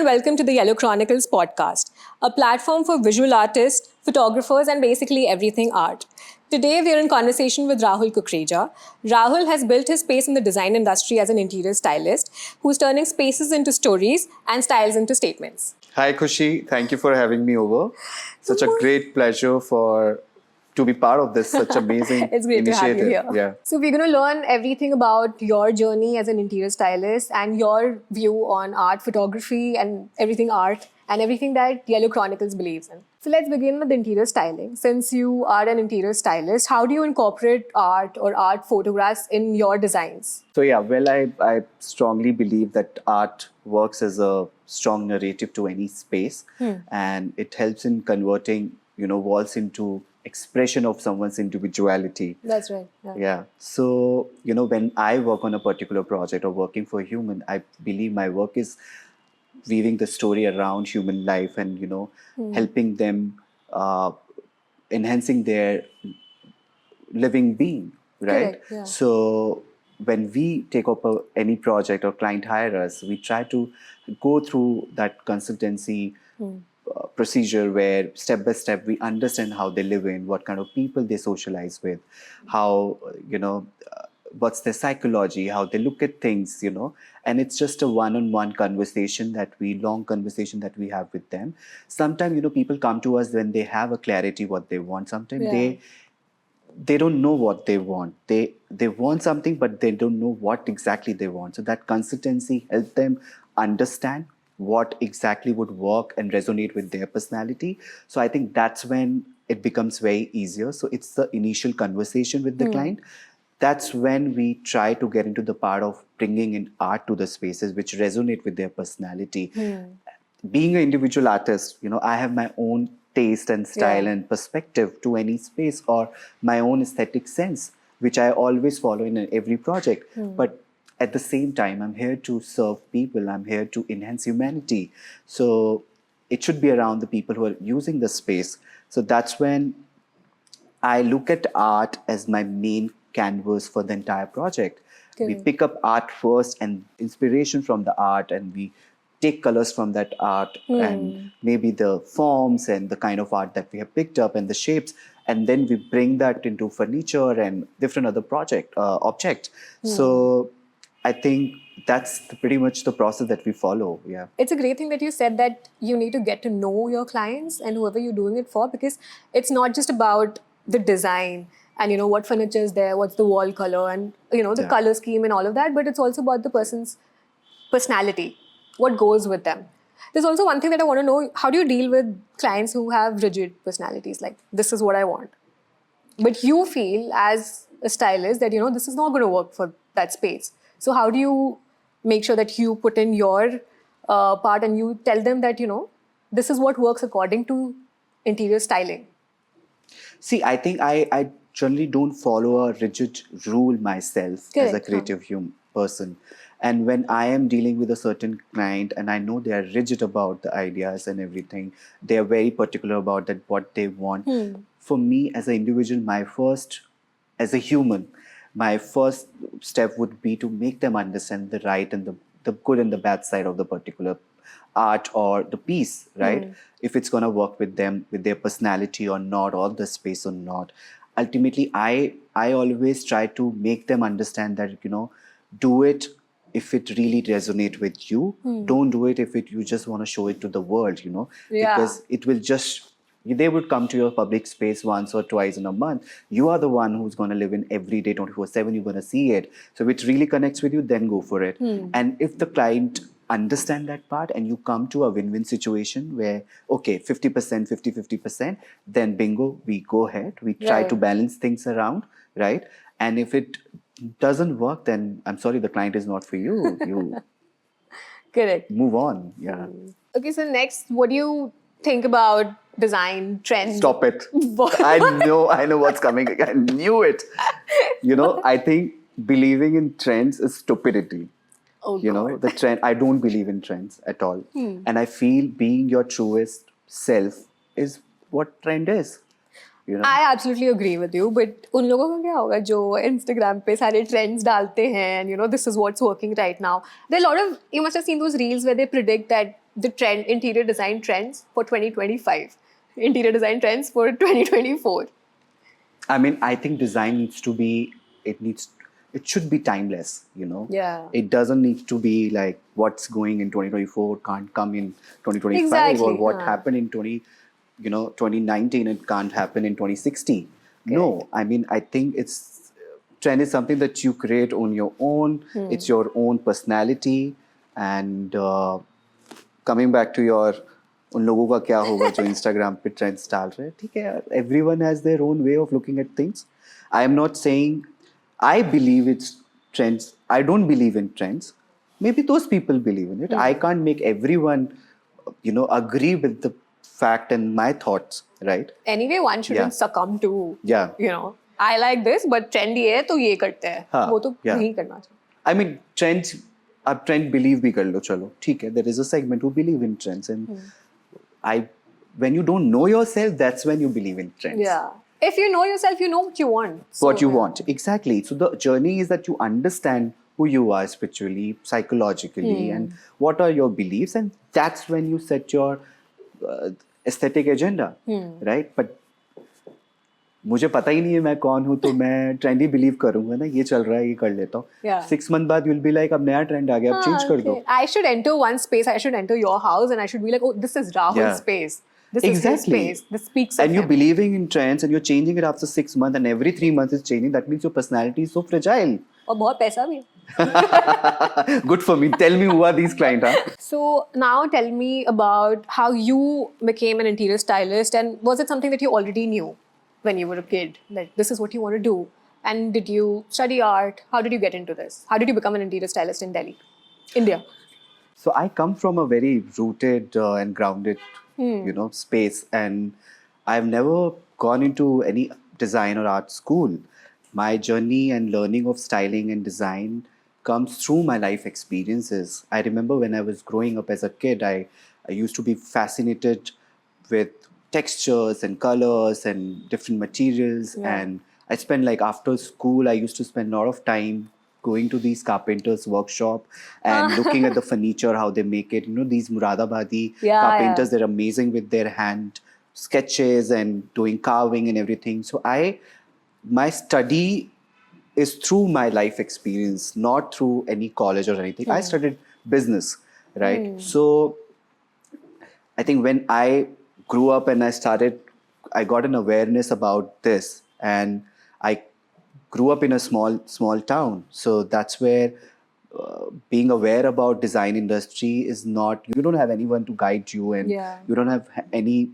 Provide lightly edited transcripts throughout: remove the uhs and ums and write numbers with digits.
and welcome to the Yellow Chronicles podcast, a platform for visual artists, photographers, and basically everything art. Today, we are in conversation with Raahul Kukreja. Rahul has built his space in the design industry as an interior stylist who's turning spaces into stories and styles into statements. Hi, Kushi. Thank you for having me over. Such a great pleasure to be part of this such amazing It's great initiative. to have you here. Yeah. So we're going to learn everything about your journey as an interior stylist and your view on art, photography, and everything art and everything that Yellow Chronicles believes in. So let's begin with interior styling. Since you are an interior stylist, how do you incorporate art or art photographs in your designs? So yeah, well, I strongly believe that art works as a strong narrative to any space, and it helps in converting, walls into expression of someone's individuality. That's right. Yeah. So, when I work on a particular project or working for a human, I believe my work is weaving the story around human life and, helping them, enhancing their living being, right? Correct, yeah. So when we take up any project or client hire us, we try to go through that consultancy procedure where step by step we understand how they live in, what kind of people they socialize with, how, what's their psychology, how they look at things, and it's just a one-on-one long conversation that we have with them. Sometimes, people come to us when they have a clarity what they want. Sometimes they don't know what they want. They want something, but they don't know what exactly they want. So that consultancy helps them understand what exactly would work and resonate with their personality. So I think that's when it becomes very easier. So it's the initial conversation with the client. That's when we try to get into the part of bringing in art to the spaces which resonate with their personality. Being an individual artist, I have my own taste and style and perspective to any space, or my own aesthetic sense, which I always follow in every project. But at the same time, I'm here to serve people. I'm here to enhance humanity. So it should be around the people who are using the space. So that's when I look at art as my main canvas for the entire project. We pick up art first and inspiration from the art, and we take colors from that art and maybe the forms and the kind of art that we have picked up and the shapes, and then we bring that into furniture and different other objects. So I think that's pretty much the process that we follow. Yeah. It's a great thing that you said that you need to get to know your clients and whoever you're doing it for, because it's not just about the design and what furniture is there, what's the wall color and the color scheme and all of that, but it's also about the person's personality, what goes with them. There's also one thing that I want to know: how do you deal with clients who have rigid personalities, like this is what I want, but you feel as a stylist that this is not going to work for that space? So how do you make sure that you put in your part and you tell them that this is what works according to interior styling? See, I think I generally don't follow a rigid rule myself. Correct. As a creative person. And when I am dealing with a certain client and I know they are rigid about the ideas and everything, they are very particular about that what they want. For me as an individual, as a human, my first step would be to make them understand the right and the good and the bad side of the particular art or the piece, right? If it's going to work with them, with their personality or not, or the space or not. Ultimately, I always try to make them understand that, do it if it really resonates with you. Don't do it if you just want to show it to the world, because it will just... They would come to your public space once or twice in a month. You are the one who's going to live in every day, 24/7. You're going to see it. So if it really connects with you, then go for it. And if the client understand that part and you come to a win-win situation where, okay, 50%, 50%, then bingo, we go ahead. We try to balance things around, right? And if it doesn't work, then I'm sorry, the client is not for you. You Correct. Move on. Yeah. Okay, so next, what do you think about design trends? Stop it. I know what's coming. I knew it. I think believing in trends is stupidity. The trend, I don't believe in trends at all. And I feel being your truest self is what trend is. I absolutely agree with you, but उन लोगों को क्या होगा जो Instagram पे सारे trends डालते हैं and this is what's working right now. There are a lot of, you must have seen those reels where they predict that the interior design trends for 2025, interior design trends for 2024? I mean, I think design needs to be, it should be timeless, you know. Yeah. It doesn't need to be like what's going in 2024 can't come in 2025, Exactly, or what huh. happened in 2019, it can't happen in 2060. No, I mean, I think trend is something that you create on your own. It's your own personality. And coming back to your उन लोगों का क्या होगा जो Instagram पे trends डाल रहे हैं, ठीक है यार, everyone has their own way of looking at things. I am not saying I believe it's trends. I don't believe in trends. Maybe those people believe in it. I can't make everyone, agree with the fact and my thoughts, right? Anyway, one shouldn't succumb to, I like this, but trendy है तो ये करते हैं. हाँ, वो तो नहीं करना चाहिए. I mean, trends, आप trend believe भी कर लो, चलो, ठीक है. There is a segment who believe in trends, and when you don't know yourself, that's when you believe in trends. Yeah. If you know yourself, you know what you want. What you want, exactly. So the journey is that you understand who you are spiritually, psychologically, and what are your beliefs, and that's when you set your aesthetic agenda, right? But मुझे पता ही नहीं है मैं कौन हूँ, तो मैं trendy believe करूंगा ना, ये चल रहा है, ये कर लेता हूँ. 6 months बाद you'll be like, अब नया ट्रेंड आ गया, अब चेंज कर दो. I should enter one space, I should enter your house, and I should be like, oh, this is Rahul's space. This is his space. This speaks of and you're him. believing in trends and you're changing it after 6 months, and every 3 months it's changing. That means your personality is so fragile. और बहुत पैसा भी है. Good for me. Tell me who are these clients? Huh? So now tell me about how you became an interior stylist, and was it something that you already knew when you were a kid? Like, this is what you want to do? And did you study art? How did you get into this? How did you become an interior stylist in Delhi, India? So I come from a very rooted and grounded, space, and I've never gone into any design or art school. My journey and learning of styling and design comes through my life experiences. I remember when I was growing up as a kid, I used to be fascinated with textures and colors and different materials. And I spent, like, after school, I used to spend a lot of time going to these carpenters' workshop and looking at the furniture, how they make it. These Muradabadi carpenters, they're amazing with their hand sketches and doing carving and everything. So my study is through my life experience, not through any college or anything. I studied business, right? So I think when I grew up and I got an awareness about this, and I grew up in a small town. So that's where being aware about design industry is not, you don't have anyone to guide you, and you don't have any,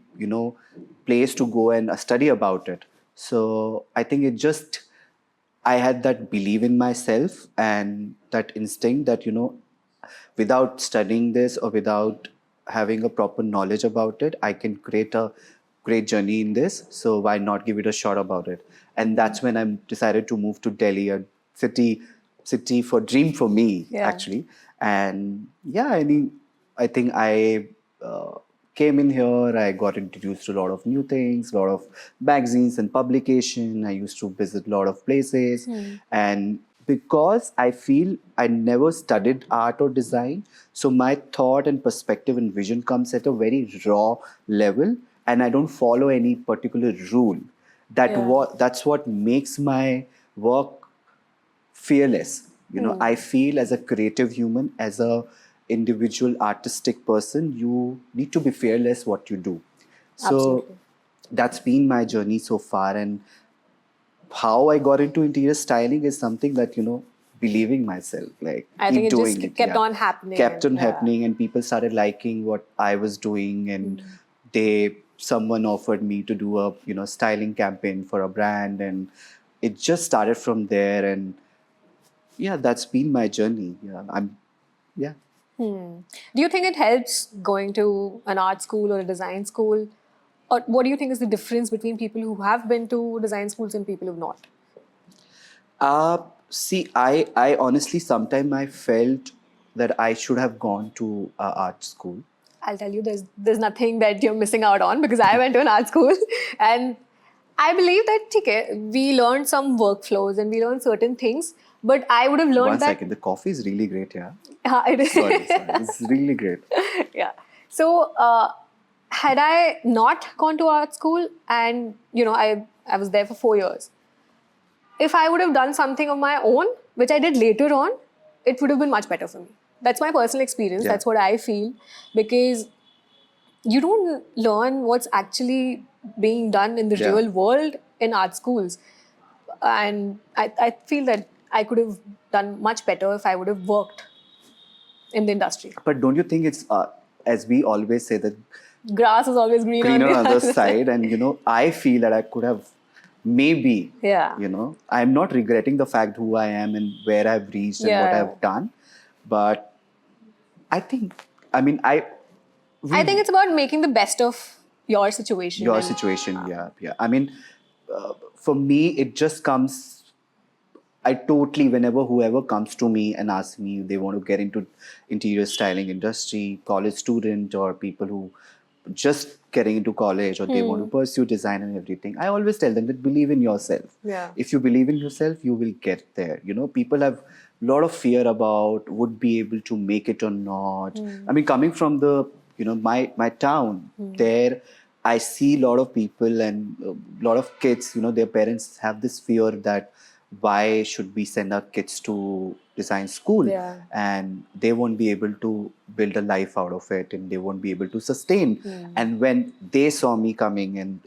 place to go and study about it. So I think I had that belief in myself and that instinct that, without studying this or without having a proper knowledge about it, I can create a great journey in this. So why not give it a shot about it? And that's when I decided to move to Delhi, a city for dream for me, actually. And I think I came in here, I got introduced to a lot of new things, a lot of magazines and publication. I used to visit a lot of places. And because I feel I never studied art or design, so my thought and perspective and vision comes at a very raw level, and I don't follow any particular rule. That's what makes my work fearless. I feel as a creative human, as a individual artistic person, you need to be fearless what you do. So that's been my journey so far. And how I got into interior styling is something that, believing myself, like, I think it just kept on happening. Kept on happening, and people started liking what I was doing, and someone offered me to do a, styling campaign for a brand, and it just started from there. And that's been my journey. Do you think it helps going to an art school or a design school? Or what do you think is the difference between people who have been to design schools and people who have not? See, I honestly, sometimes I felt that I should have gone to art school. I'll tell you, there's nothing that you're missing out on, because I went to an art school and I believe that we learned some workflows and we learned certain things, but I would have learned One second, the coffee is really great, yeah. It is. Sorry, it's really great. Yeah. So, had I not gone to art school and, I was there for 4 years, if I would have done something of my own, which I did later on, it would have been much better for me. That's my personal experience. Yeah. That's what I feel. Because you don't learn what's actually being done in the Yeah. real world in art schools. And I feel that I could have done much better if I would have worked in the industry. But don't you think it's, as we always say, that Grass is always greener greener on the other side. side? And, I feel that I could have maybe, Yeah. I'm not regretting the fact who I am and where I've reached and what Yeah. I've done. But I think, I mean, I think it's about making the best of your situation. your and- situation, yeah. I mean, for me, it just comes. I totally, whenever whoever comes to me and asks me they want to get into interior styling industry, college student or people who just getting into college or they want to pursue design and everything, I always tell them that believe in yourself. Yeah. If you believe in yourself, you will get there. People have a lot of fear about would be able to make it or not. I mean, coming from the, my town, there I see a lot of people and a lot of kids, their parents have this fear that why should we send our kids to design school? Yeah. And they won't be able to build a life out of it and they won't be able to sustain. And when they saw me coming and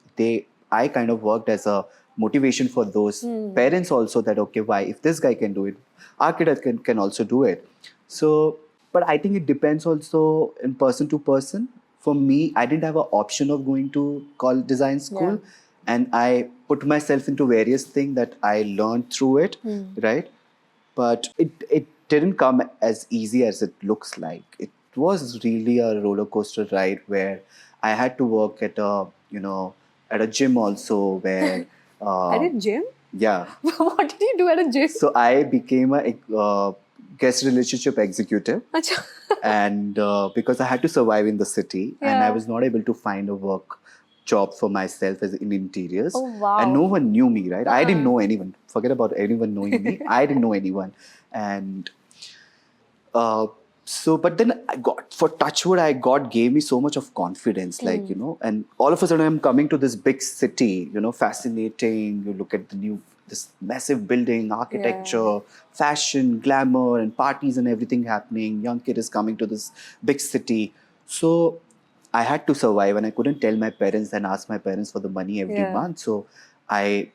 I kind of worked as a motivation for those parents also, that okay, why, if this guy can do it, our kid can also do it. So, but I think it depends also in person to person. For me, I didn't have an option of going to college design school. Yeah. And I put myself into various things that I learned through it, right? But it didn't come as easy as it looks like. It was really a roller coaster ride where I had to work at a gym also where At a gym? yeah. What did you do at a gym? So I became a guest relationship executive. Acha. And because I had to survive in the city and I Yeah. was not able to find a work job for myself as in interiors. Oh, wow. And no one knew me, right? I didn't know anyone. Forget about anyone knowing me. I didn't know anyone. And but then for Touchwood, God gave me so much of confidence, and all of a sudden I'm coming to this big city, fascinating. You look at this massive building, architecture, fashion, glamour, and parties and everything happening. Young kid is coming to this big city. So I had to survive and I couldn't tell my parents and ask my parents for the money every month. So I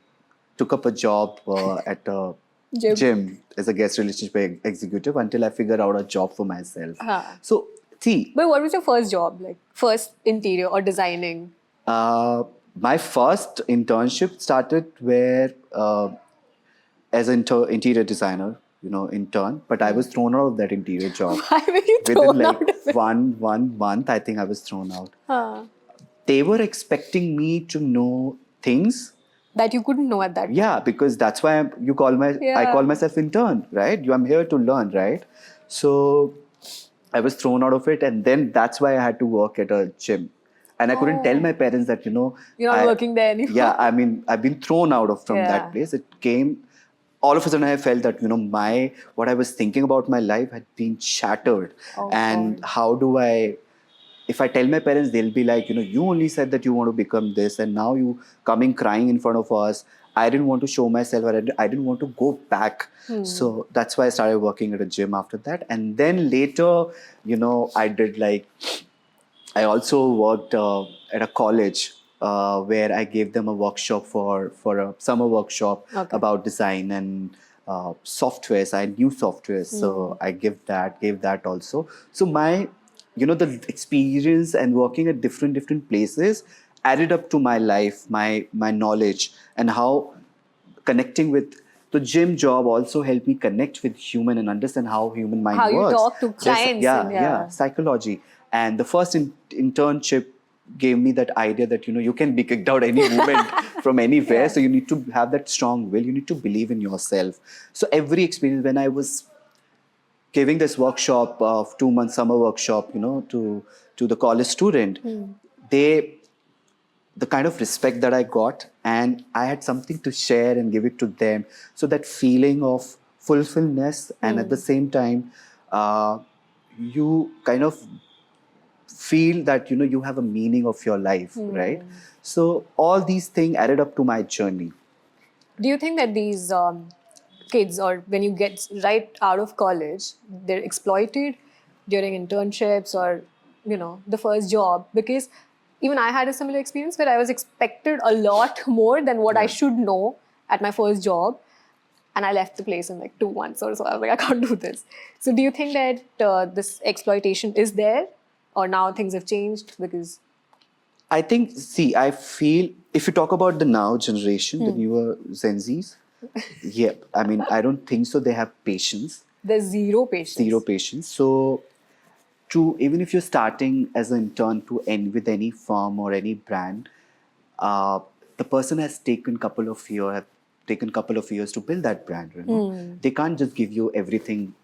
took up a job at a gym as a guest relationship executive until I figured out a job for myself. So, see. But what was your first job? Like first interior or designing? My first internship started where as an interior designer, intern, but I was thrown out of that interior job. Why were you thrown out of it? one month, I think I was thrown out. They were expecting me to know things that you couldn't know at that point. Yeah, because that's why I call myself intern, right? I'm here to learn, right? So I was thrown out of it, and then that's why I had to work at a gym. And I couldn't tell my parents that, You're not working there anymore. Yeah, I mean, I've been thrown out from that place. It came, all of a sudden I felt that, what I was thinking about my life had been shattered. And how do if I tell my parents, they'll be like, you only said that you want to become this and now you coming crying in front of us. I didn't want to show myself. I didn't want to go back. So that's why I started working at a gym after that. And then later, I also worked at a college where I gave them a workshop for a summer workshop about design and softwares. I knew softwares. So I gave that also. So my the experience and working at different places added up to my life, my knowledge, and how connecting with the gym job also helped me connect with human and understand how human mind how works. You talk to clients. Psychology. And the first internship gave me that idea that you can be kicked out any moment from anywhere. So you need to have that strong will. You need to believe in yourself. So every experience, when I was giving this workshop of 2 month summer workshop, to the college student, the kind of respect that I got, and I had something to share and give it to them. So that feeling of fulfillment, and at the same time, you kind of feel that, you have a meaning of your life, right? So all these things added up to my journey. Do you think that these kids, or when you get right out of college, they're exploited during internships or, the first job? Because even I had a similar experience where I was expected a lot more than what I should know at my first job. And I left the place in like 2 months or so. I was like, I can't do this. So do you think that this exploitation is there, or now things have changed? Because I think, I feel if you talk about the now generation, the newer Gen Zs, I mean, I don't think so. They have patience. there's zero patience. Zero patience. So, even if you're starting as an intern with any firm or any brand, the person has taken couple of years to build that brand. They can't just give you everything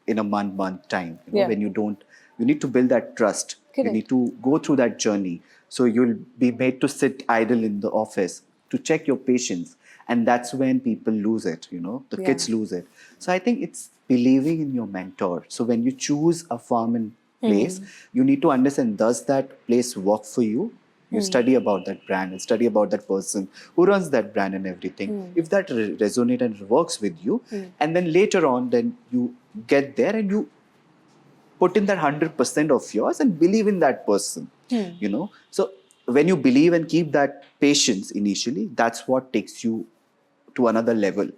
in a month time. When you need to build that trust. Correct. You need to go through that journey. So you'll be made to sit idle in the office to check your patience. And that's when people lose it, the kids lose it. So I think it's believing in your mentor. So when you choose a firm and place, you need to understand, does that place work for you? You study about that brand and study about that person who runs that brand and everything. If that resonates and works with you, and then later on, then you get there and you put in that 100% of yours and believe in that person, So when you believe and keep that patience initially, that's what takes you to another level.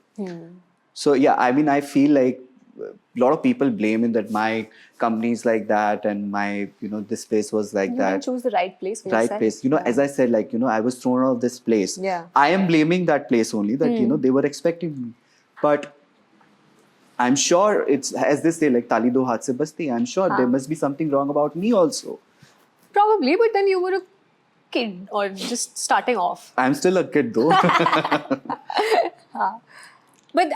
So I mean, I feel like a lot of people blame in that my company is like that and my, this place was like You that. didn't choose the right place for Right yourself. place. As I said, like, I was thrown out of this place. Yeah. I am blaming that place only that, they were expecting me. But I'm sure it's, as they say, like, tali do haath se basti. I'm sure there must be something wrong about me also. Probably, but then you were a kid or just starting off. I'm still a kid though. But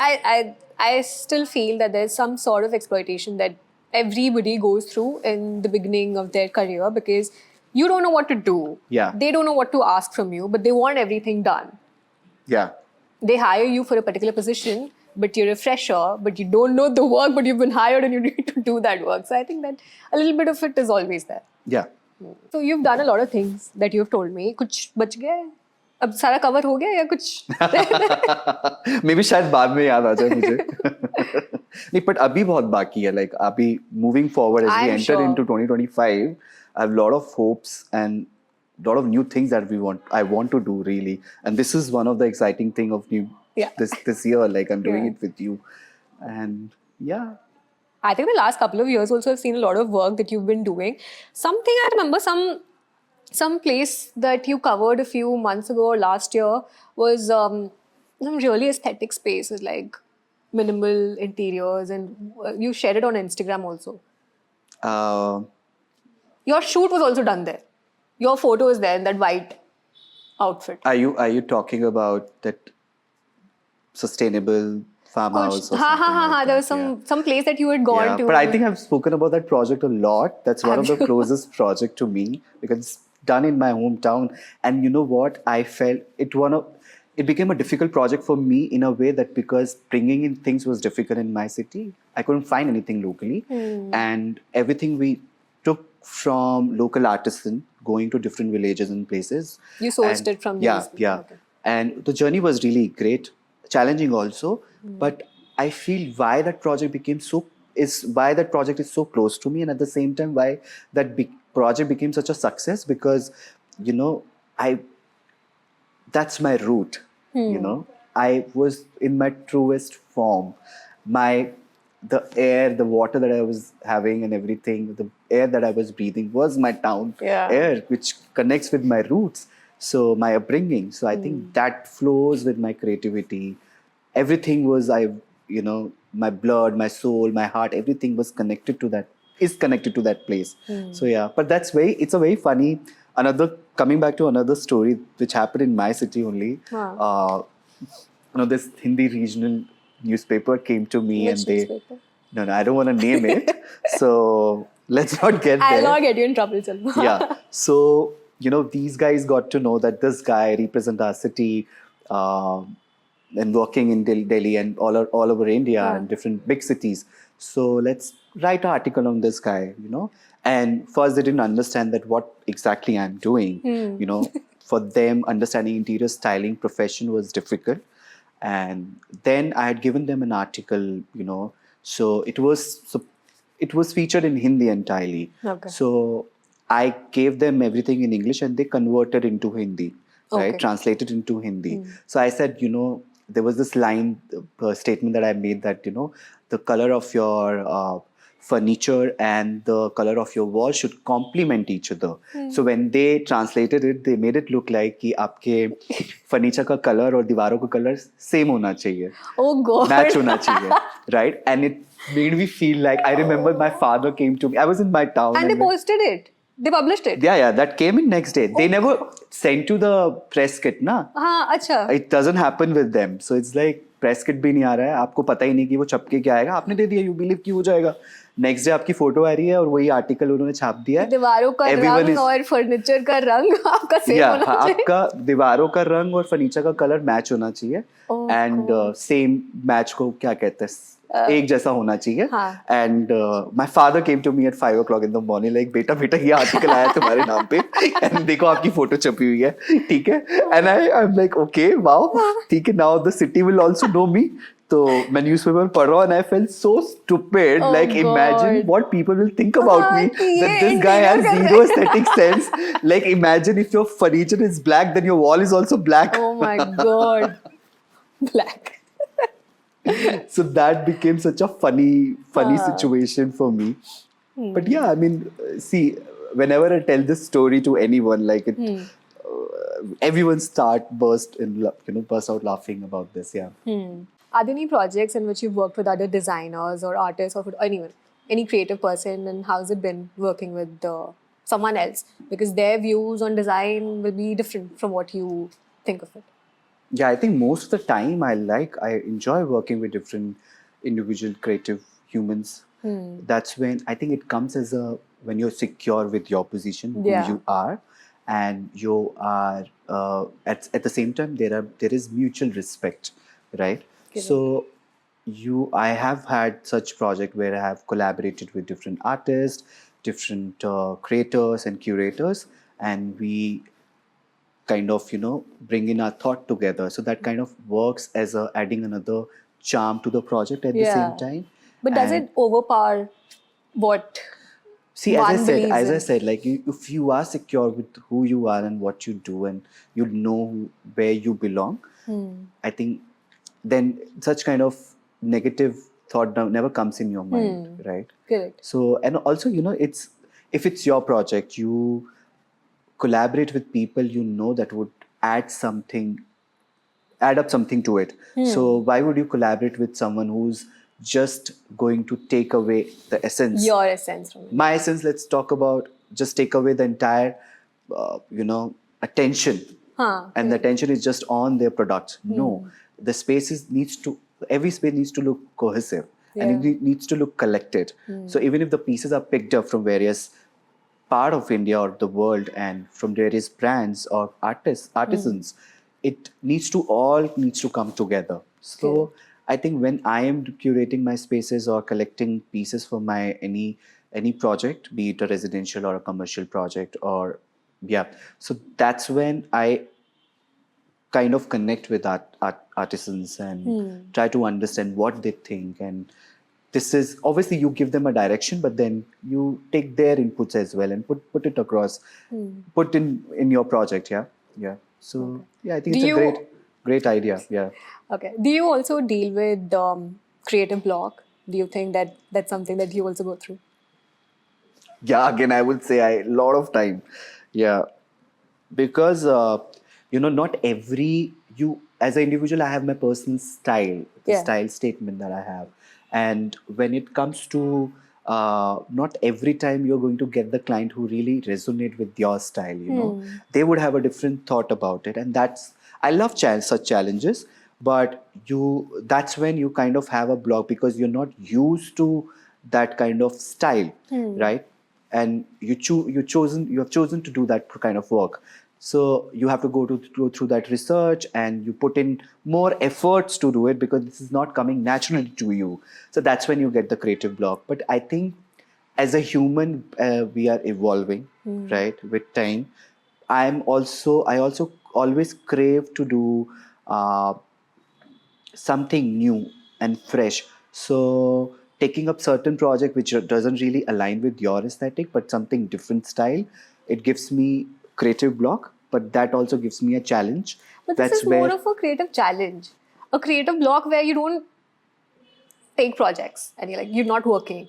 I still feel that there's some sort of exploitation that everybody goes through in the beginning of their career, because you don't know what to do. Yeah. They don't know what to ask from you, but they want everything done. Yeah. They hire you for a particular position, but you're a fresher, but you don't know the work, but you've been hired and you need to do that work. So I think that a little bit of it is always there. Yeah. So you've done a lot of things that you've told me. कुछ बच गया है? अब सारा cover हो गया या कुछ? Maybe शायद बाद में याद आ जाए मुझे. नहीं, but अभी बहुत बाकी है. Like अभी moving forward as we enter into 2025, I have a lot of hopes and a lot of new things that I want to do really. And this is one of the exciting thing of this year. Like I'm doing it with you, and I think the last couple of years also I've seen a lot of work that you've been doing. Something I remember, some place that you covered a few months ago or last year was some really aesthetic space with like minimal interiors, and you shared it on Instagram also. Your shoot was also done there. Your photo is there in that white outfit. Are you talking about that sustainable farmhouse? There was some place that you had gone to. But I think I've spoken about that project a lot. That's one of the closest project to me because it's done in my hometown. And you know what? I felt it became a difficult project for me in a way that because bringing in things was difficult in my city. I couldn't find anything locally. And everything we took from local artisan, going to different villages and places. You sourced it from these. Yeah. Okay. And the journey was really great, challenging also. But I feel why that project is so close to me, and at the same time why that project became such a success, because that's my root. I was in my truest form. The air, the water that I was having and everything, the air that I was breathing was my town air, which connects with my roots. So my upbringing. So I think that flows with my creativity. Everything was, my blood, my soul, my heart, everything was connected to that place. So but it's a very funny, coming back to another story which happened in my city only. This Hindi regional newspaper came to me. Which and newspaper? No, I don't want to name it. So let's not get there. I'll not get you in trouble, Chalma. So, these guys got to know that this guy represents our city and working in Delhi and all over India and different big cities. So let's write an article on this guy, you know. And first they didn't understand that what exactly I'm doing, you know. For them, understanding interior styling profession was difficult. And then I had given them an article, you know. So it was featured in Hindi entirely. Okay. So I gave them everything in English and they converted into Hindi, right? Okay. Translated into Hindi. So I said, you know, there was this line, statement that I made that, you know, the color of your furniture and the color of your wall should complement each other. So when they translated it, they made it look like कि आपके furniture का color और दीवारों का color same होना चाहिए. Oh God. Match होना चाहिए, right? And it made me feel like, I remember my father came to me. I was in my town. And they posted it. They published it. Yeah, that came in next day. They never sent to the press kit, na? हाँ, अच्छा. It doesn't happen with them. So it's like press kit भी नहीं आ रहा है. आपको पता ही नहीं कि वो छपके क्या आएगा. आपने दे दिया, you believe कि हो जाएगा. नेक्स्ट डे आपकी फोटो आ रही है और वही आर्टिकल उन्होंने छाप दिया है. दीवारों का रंग और फर्नीचर का रंग आपका सेम होना चाहिए. आपका दीवारों का रंग और फर्नीचर का कलर मैच होना चाहिए. एंड सेम मैच को क्या कहते हैं, एक जैसा होना चाहिए. And my father came to me at 5 o'clock in the morning like, बेटा ये आर्टिकल आया तुम्हारे नाम पे एंड देखो आपकी फोटो छपी हुई है, ठीक है. And I am like okay wow, ठीक है, now the city will also know me. तो मैं न्यूज़पेपर पढ़ रहा हूँ and I felt so stupid. Like imagine what people will think about me, that this guy has zero aesthetic sense. Like imagine if your furniture is black, then your wall is also black. Oh my God. Black. So that became such a funny situation for me. But yeah, I mean, see, whenever I tell this story to anyone, like it, everyone burst out laughing about this. Yeah. Are there any projects in which you've worked with other designers or artists or anyone, any creative person, and how's it been working with someone else? Because their views on design will be different from what you think of it. Yeah, I think most of the time I enjoy working with different individual creative humans. That's when I think it comes when you're secure with your position, who you are, and you are at the same time there is mutual respect, right? So I have had such project where I have collaborated with different artists, different creators and curators, and we kind of, you know, bring in our thought together. So that kind of works as adding another charm to the project at the same time. But does it overpower what? See, as I said, like if you are secure with who you are and what you do, and you know where you belong, I think then such kind of negative thought never comes in your mind, right? Correct. So, and also, you know, if it's your project, you collaborate with people you know that would add up something to it. So why would you collaborate with someone who's just going to take away the essence? Your essence from it. My essence, let's talk about, just take away the entire, attention. And the attention is just on their products. No, the every space needs to look cohesive and it needs to look collected. So even if the pieces are picked up from various part of India or the world and from various brands or artisans, it needs to come together. So I think when I am curating my spaces or collecting pieces for my any project, be it a residential or a commercial project, or so that's when I kind of connect with artisans and try to understand what they think. And this is obviously, you give them a direction, but then you take their inputs as well and put it across, put in your project. So I think it's a great idea. Okay. Do you also deal with creative block? Do you think that that's something that you also go through? Yeah, again, I would say a lot of time. Yeah, because not as an individual, I have my personal style, the style statement that I have. And when it comes to not every time you're going to get the client who really resonate with your style, they would have a different thought about it. And I love such challenges, but that's when you kind of have a block because you're not used to that kind of style, right? And you have chosen to do that kind of work. So you have to go through that research, and you put in more efforts to do it because this is not coming naturally to you. So that's when you get the creative block. But I think as a human, we are evolving, right, with time. I also always crave to do something new and fresh. So taking up certain project which doesn't really align with your aesthetic, but something different style, it gives me creative block, but that also gives me a challenge. But this That's is more where, of a creative challenge, a creative block where you don't take projects and you're not working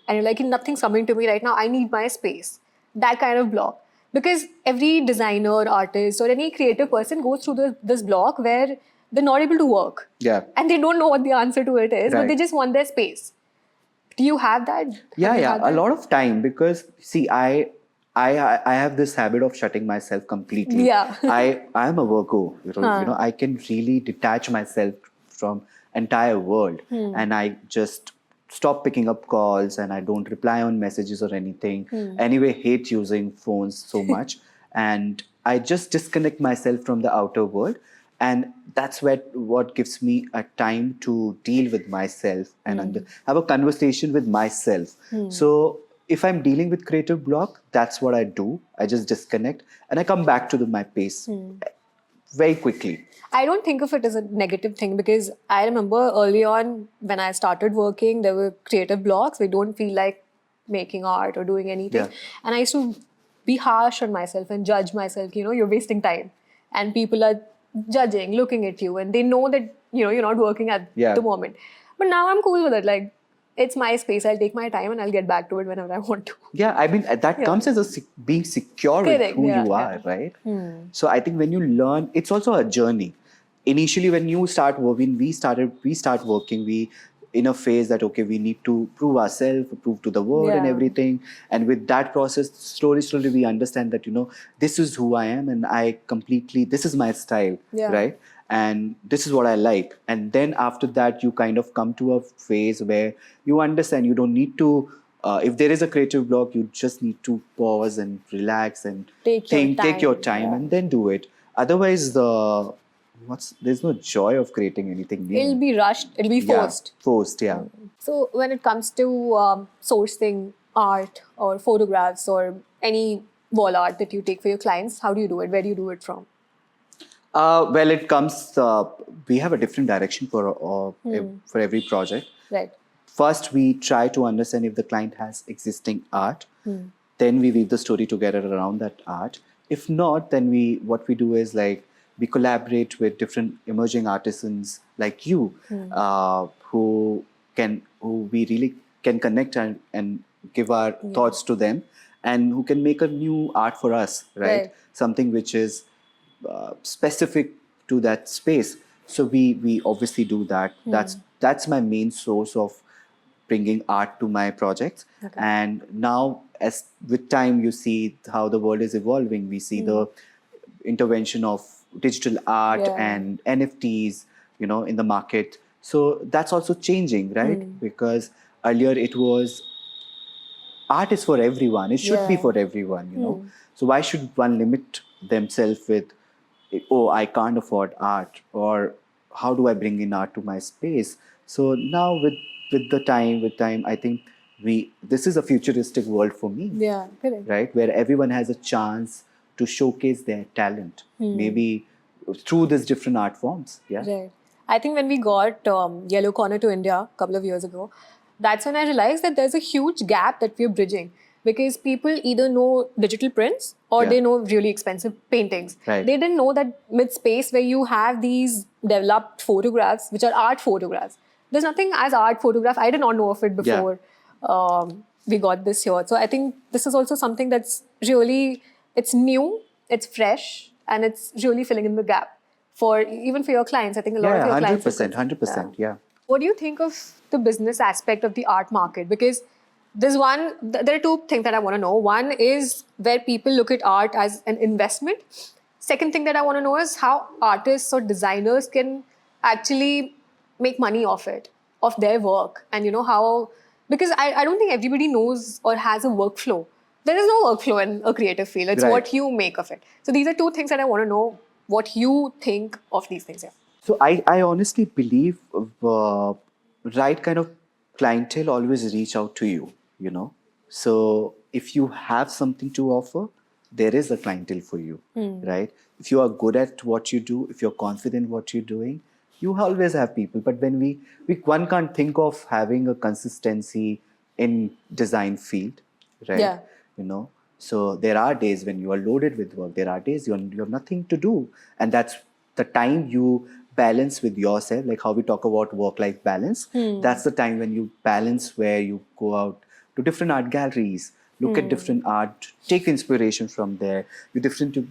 and you're like, nothing's coming to me right now. I need my space. That kind of block. Because every designer, artist, or any creative person goes through this block where they're not able to work. yeah, And they don't know what the answer to it is, but Right. they just want their space. Do you have that? yeah, Have you yeah, had a that? lot of time, because see, I have this habit of shutting myself completely. Yeah. I am a Virgo. I can really detach myself from entire world, and I just stop picking up calls, and I don't reply on messages or anything. Anyway, hate using phones so much, and I just disconnect myself from the outer world, and that's what gives me a time to deal with myself and have a conversation with myself. So if I'm dealing with creative block, that's what I do. I just disconnect and I come back to my pace very quickly. I don't think of it as a negative thing, because I remember early on when I started working, there were creative blocks. We don't feel like making art or doing anything. Yeah. And I used to be harsh on myself and judge myself, you're wasting time. And people are judging, looking at you, and they know that, you're not working at Yeah. the moment. But now I'm cool with it. Like, it's my space. I'll take my time and I'll get back to it whenever I want to. Yeah, I mean that comes as being secure with Correct, who yeah, you are, yeah. right? So I think when you learn, it's also a journey. Initially, when you start working, we start working. We in a phase that okay, we need to prove ourselves, prove to the world and Yeah. everything. And with that process, slowly we understand that this is who I am, and this is my style, Yeah. right? And this is what I like. And then after that, you kind of come to a phase where you understand you don't need to. If there is a creative block, you just need to pause and relax and Take your take your time, time, yeah. and then do it. Otherwise, there's no joy of creating anything new. It'll be rushed. It'll be forced. Yeah, forced, yeah. So when it comes to sourcing art or photographs or any wall art that you take for your clients, how do you do it? Where do you do it from? Well, it comes. We have a different direction for every project. Right. First, we try to understand if the client has existing art. Then we weave the story together around that art. If not, then what we do is we collaborate with different emerging artisans like you, who we really can connect and give our thoughts to them, and who can make a new art for us, right? Something which is specific to that space. So we obviously do that. That's my main source of bringing art to my projects. Okay. And now, as with time, you see how the world is evolving. We see the intervention of digital art and NFTs, in the market. So that's also changing, right? Because earlier it was art is for everyone. It should be for everyone, So why should one limit themselves with, oh, I can't afford art, or how do I bring in art to my space? So now with time, I think this is a futuristic world for me. Yeah, correct. Right? Where everyone has a chance to showcase their talent, maybe through these different art forms. Yeah. Right. I think when we got YellowKorner to India a couple of years ago, that's when I realized that there's a huge gap that we're bridging, because people either know digital prints or they know really expensive paintings. Right. They didn't know that mid space where you have these developed photographs, which are art photographs. There's nothing as art photograph. I did not know of it before we got this here. So I think this is also something that's really, it's new, it's fresh, and it's really filling in the gap even for your clients. I think a lot of your clients. 100%, yeah. What do you think of the business aspect of the art market? Because there are two things that I want to know. One is where people look at art as an investment. Second thing that I want to know is how artists or designers can actually make money off it, of their work. And how, because I don't think everybody knows or has a workflow there is no workflow in a creative field. It's Right. what you make of it. So these are two things that I want to know what you think of these things. Yeah. So I honestly believe right kind of clientele always reach out to you, you know. So if you have something to offer, there is a clientele for you, right? If you are good at what you do, if you're confident what you're doing, you always have people. But when we one can't think of having a consistency in design field, right? Yeah. You know, so there are days when you are loaded with work. There are days you have nothing to do, and that's the time you balance with yourself, like how we talk about work-life balance. That's the time when you balance, where you go out to different art galleries, look at different art, take inspiration from there. You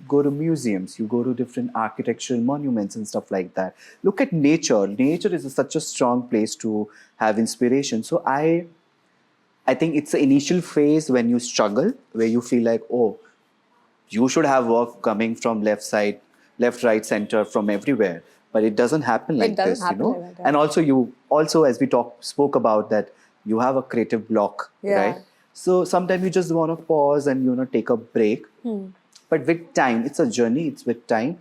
go to museums, you go to different architectural monuments and stuff like that. Look at nature. Nature is such a strong place to have inspiration. So I think it's the initial phase when you struggle, where you feel like, oh, you should have work coming from left side, left, right, center, from everywhere. But it doesn't happen like doesn't this, happen you know. like that, yeah. And also as we spoke about that, you have a creative block, Yeah. right? So sometimes you just want to pause and take a break. But with time, it's a journey. It's with time.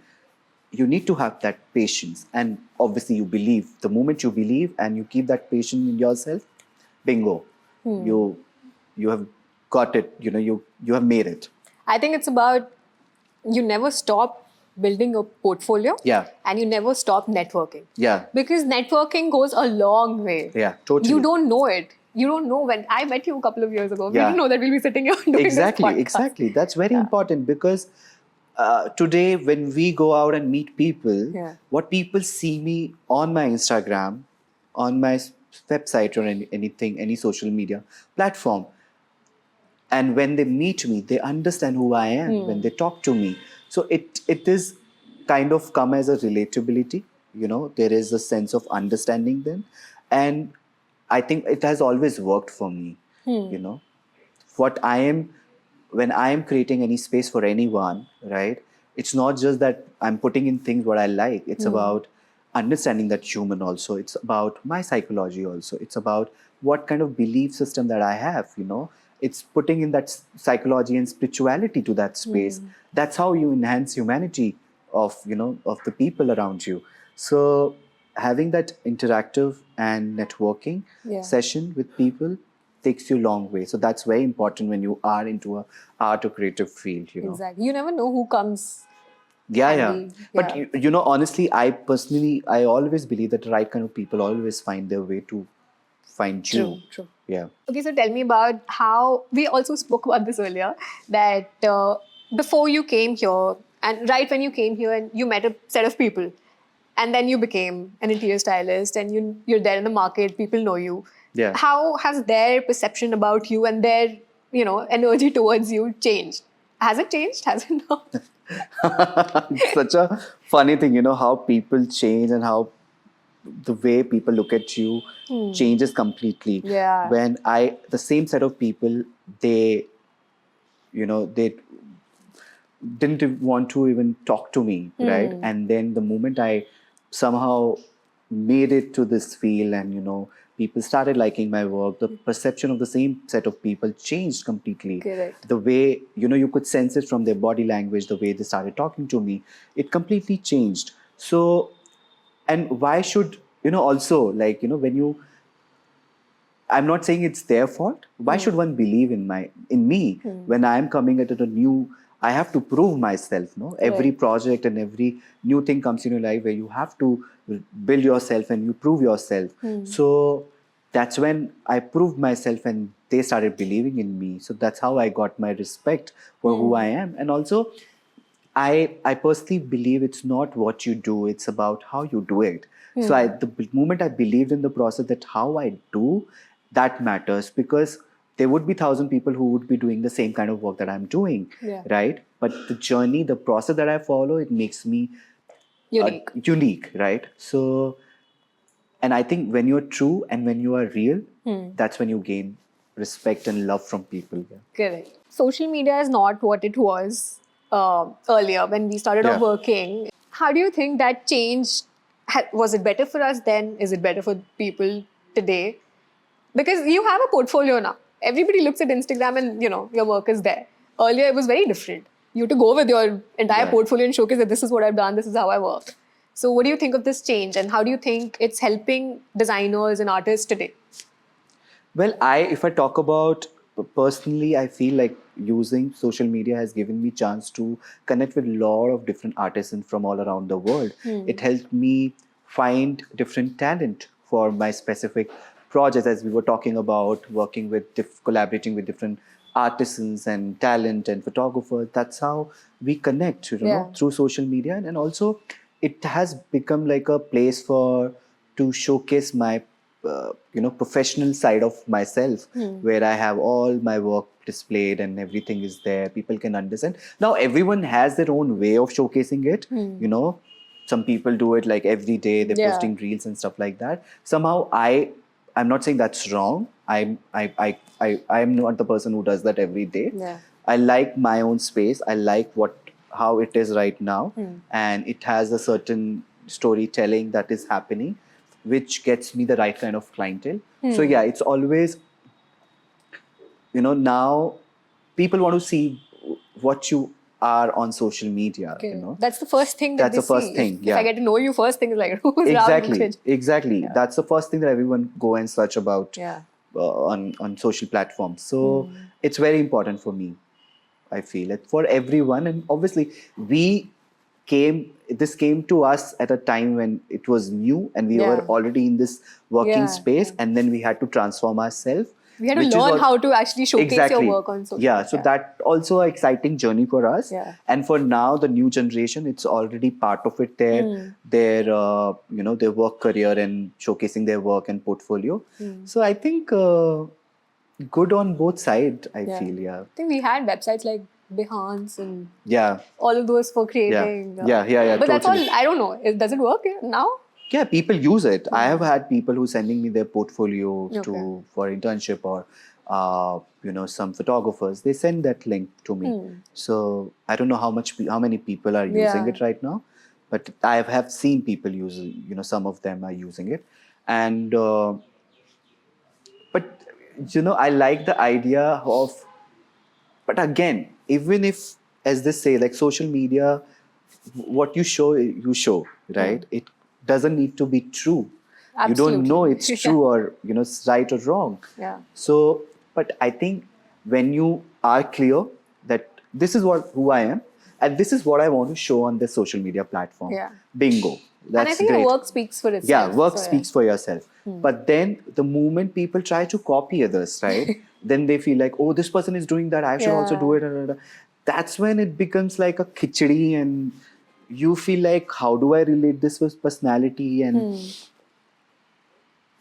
You need to have that patience, and obviously you believe. The moment you believe and you keep that patience in yourself, bingo, you have got it. You have made it. I think it's about you never stop building a portfolio. Yeah. And you never stop networking. Yeah. Because networking goes a long way. Yeah, totally. You don't know it. You don't know when I met you a couple of years ago. We Yeah. didn't know that we'll be sitting here doing this podcast. Exactly. That's very important, because today when we go out and meet people, what people see me on my Instagram, on my website, or anything, any social media platform, and when they meet me, they understand who I am when they talk to me. So it is kind of come as a relatability. There is a sense of understanding them, and I think it has always worked for me. What I am, when I am creating any space for anyone, right? It's not just that I'm putting in things what I like. It's about understanding that human also. It's about my psychology also. It's about what kind of belief system that I have. It's putting in that psychology and spirituality to that space. That's how you enhance humanity of the people around you. So having that interactive and networking session with people takes you a long way. So that's very important when you are into a art or creative field. Exactly. You never know who comes. Yeah. But honestly, I always believe that the right kind of people always find their way to find you. True. Yeah. Okay, so tell me about how, we also spoke about this earlier, that before you came here, and right when you came here and you met a set of people, and then you became an interior stylist, and you're there in the market, people know you. Yeah. How has their perception about you and their, energy towards you changed? Has it changed? Has it not? It's such a funny thing, how people change and how the way people look at you changes completely. Yeah. When the same set of people, they didn't want to even talk to me, right? And then the moment I somehow made it to this field and, people started liking my work, the perception of the same set of people changed completely. Correct. The way, you could sense it from their body language, the way they started talking to me, it completely changed. So, and why should, also, like, when I'm not saying it's their fault. Why should one believe in me when I'm coming at a new, I have to prove myself, no? Every project and every new thing comes in your life where you have to build yourself and you prove yourself. So that's when I proved myself and they started believing in me. So that's how I got my respect for who I am. And also, I personally believe it's not what you do, it's about how you do it. So the moment I believed in the process, that how I do, that matters, because there would be 1,000 people who would be doing the same kind of work that I'm doing, right? But the journey, the process that I follow, it makes me unique, right? So, and I think when you're true and when you are real, that's when you gain respect and love from people. Yeah. Correct. Social media is not what it was earlier when we started off working. How do you think that changed? Was it better for us then? Is it better for people today? Because you have a portfolio now. Everybody looks at Instagram and, your work is there. earlier it was very different. You had to go with your entire Yeah. portfolio and showcase that this is what I've done, this is how I work. So what do you think of this change, and how do you think it's helping designers and artists today? Well, if I talk about personally, I feel like using social media has given me chance to connect with a lot of different artisans from all around the world. It helped me find different talent for my specific projects, as we were talking about working with, collaborating with different artisans and talent and photographers. That's how we connect, Yeah. through social media, and also it has become like a place for to showcase my professional side of myself, where I have all my work displayed and everything is there. People can understand. Now everyone has their own way of showcasing it. Some people do it like every day. They're Yeah. posting reels and stuff like that. Somehow I'm not saying that's wrong. I'm not the person who does that every day. Yeah. I like my own space. I like how it is right now, and it has a certain storytelling that is happening, which gets me the right kind of clientele. So yeah, it's always, now people want to see what you are on social media. Okay. That's the first thing that That's they the first see. thing. If I get to know you, first thing is like, who's Raahul Exactly. Kukreja? Exactly. Yeah. That's the first thing that everyone go and search about Yeah. on social platforms. So it's very important for me. I feel it for everyone, and obviously this came to us at a time when it was new, and we were already in this working Yeah, space, and then we had to transform ourselves. We had to learn how to actually showcase Exactly. your work on social Yeah, media. so that also an exciting journey for us. Yeah. And for now, the new generation, it's already part of it. Their work career and showcasing their work and portfolio. So I think good on both sides. I feel. Yeah. I think we had websites like Behance and Yeah. all of those for creating. Yeah. But that's all. Totally. I don't know. Does it work now? Yeah, people use it. I have had people who sending me their portfolio Okay. for internship, or some photographers. They send that link to me. So I don't know how many people are using it right now, but I have seen people use it. Some of them are using it, and but I like the idea of. But again, even if, as they say, like social media, what you show, right? It doesn't need to be true. You don't know Absolutely. it's true or it's right or wrong. Yeah. So, but I think when you are clear that this is who I am, and this is what I want to show on this social media platform. Yeah. Bingo. That's And I think great. your work speaks for itself. Yeah, work So, speaks for yourself. But then the moment people try to copy others, right? Then they feel like, oh, this person is doing that, I should also do it. That's when it becomes like a khichdi, and you feel like, how do I relate this with personality? And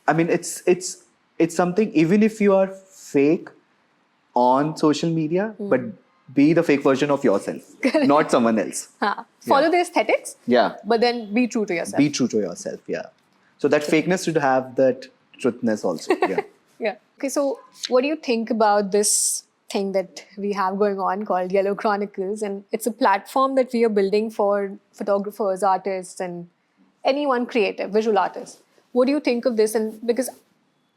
I mean, it's something, even if you are fake on social media, but be the fake version of yourself, not someone else. Follow the aesthetics. Yeah. But then be true to yourself. Be true to yourself, yeah. So that fakeness should have that truthness also, yeah. Yeah. Okay, so what do you think about this thing that we have going on called Yellow Chronicles? And it's a platform that we are building for photographers, artists, and anyone creative, visual artists. What do you think of this? And because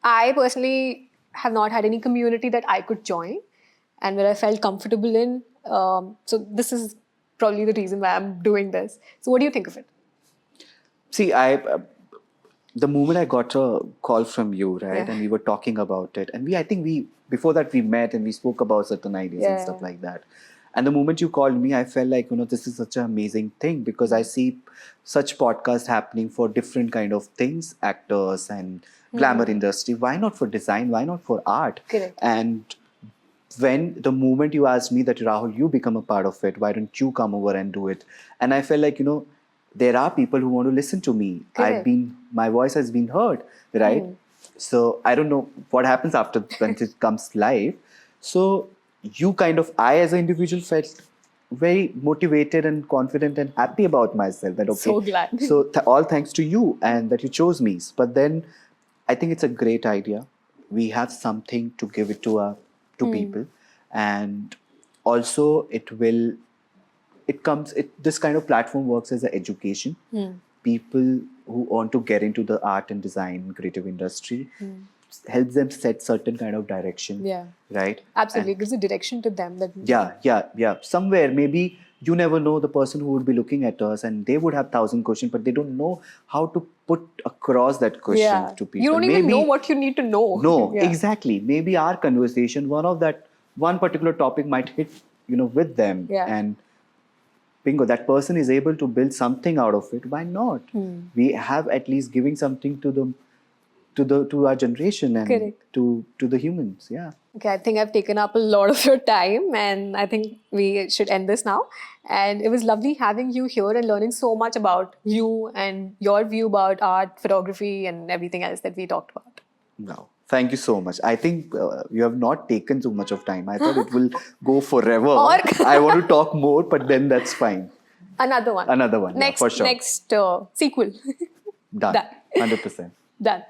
I personally have not had any community that I could join and where I felt comfortable in. So this is probably the reason why I'm doing this. So what do you think of it? See, the moment I got a call from you, right, and we were talking about it, and I think before that we met and we spoke about certain ideas and stuff like that. And the moment you called me, I felt like, this is such an amazing thing, because I see such podcasts happening for different kind of things, actors and glamour industry. Why not for design? Why not for art? Correct. And when the moment you asked me that, Rahul, you become a part of it, why don't you come over and do it? And I felt like, there are people who want to listen to me. Correct. My voice has been heard, right? So I don't know what happens after when it comes live. So I as an individual felt very motivated and confident and happy about myself. That okay, So glad. So all thanks to you and that you chose me. But then I think it's a great idea. We have something to give it to people, and also this kind of platform works as an education. People who want to get into the art and design creative industry helps them set certain kind of direction. Yeah. Right. Absolutely. It gives a direction to them. That Yeah. Somewhere maybe you never know the person who would be looking at us, and they would have 1,000 questions, but they don't know how to put across that question to people. You don't even know what you need to know. No, Yeah. exactly. Maybe our conversation, one particular topic might hit, with them, and bingo, that person is able to build something out of it. Why not? We have at least giving something to them, to our generation and Correct. to the humans. Yeah. Okay, I think I've taken up a lot of your time, and I think we should end this now. And it was lovely having you here and learning so much about you and your view about art, photography, and everything else that we talked about. Wow. Thank you so much. I think you have not taken too much of time. I thought it will go forever. I want to talk more, but then that's fine. Another one. Another one. Next, for sure. Next sequel. Done. 100%. Done.